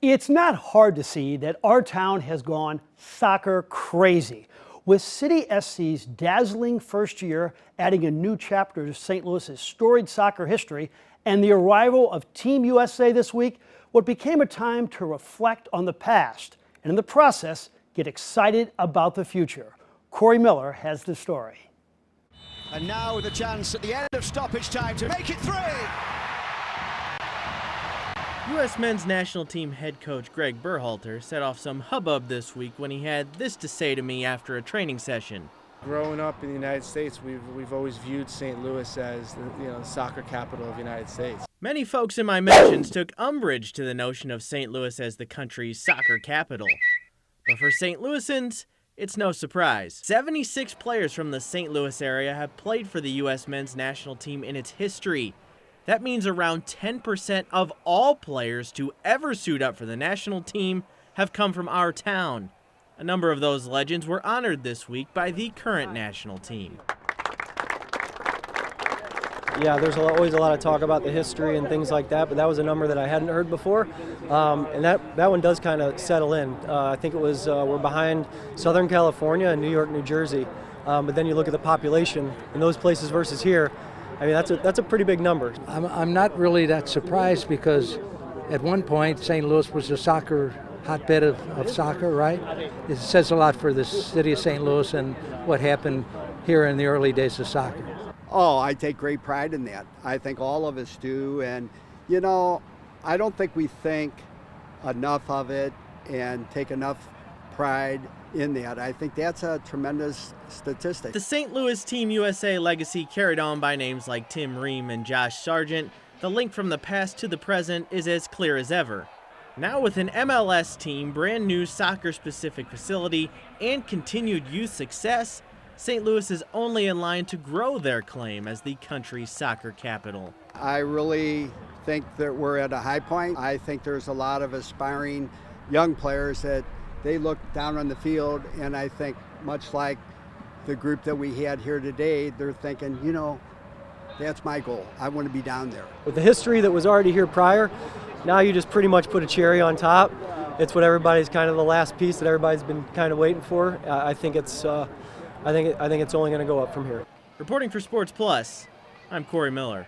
It's not hard to see that our town has gone soccer crazy. With City SC's dazzling first year adding a new chapter to St. Louis's storied soccer history and the arrival of Team USA this week, what became a time to reflect on the past and in the process get excited about the future. Corey Miller has the story. And now with a chance at the end of stoppage time to make it 3. U.S. men's national team head coach Gregg Berhalter set off some hubbub this week when he had this to say to me after a training session. Growing up in the United States, we've always viewed St. Louis as the soccer capital of the United States. Many folks in my mentions took umbrage to the notion of St. Louis as the country's soccer capital. But for St. Louisans, it's no surprise. 76 players from the St. Louis area have played for the U.S. men's national team in its history. That means around 10% of all players to ever suit up for the national team have come from our town. A number of those legends were honored this week by the current national team. Yeah, there's always a lot of talk about the history and things like that, but that was a number that I hadn't heard before, and that one does kind of settle in. I think it was we're behind Southern California and New York, New Jersey, but then you look at the population in those places versus here. I mean, that's a pretty big number. I'm not really that surprised because at one point St. Louis was a soccer hotbed of soccer, right? It says a lot for the city of St. Louis and what happened here in the early days of soccer. Oh, I take great pride in that. I think all of us do. And, I don't think we think enough of it and take enough pride in that. I think that's a tremendous statistic. The St. Louis Team USA legacy carried on by names like Tim Ream and Josh Sargent. The link from the past to the present is as clear as ever. Now with an MLS team, brand new soccer-specific facility, and continued youth success, St. Louis is only in line to grow their claim as the country's soccer capital. I really think that we're at a high point. I think there's a lot of aspiring young players that they look down on the field, and I think much like the group that we had here today, they're thinking, that's my goal. I want to be down there. With the history that was already here prior, now you just pretty much put a cherry on top. It's what everybody's kind of the last piece that everybody's been kind of waiting for. I think it's only going to go up from here. Reporting for Sports Plus, I'm Corey Miller.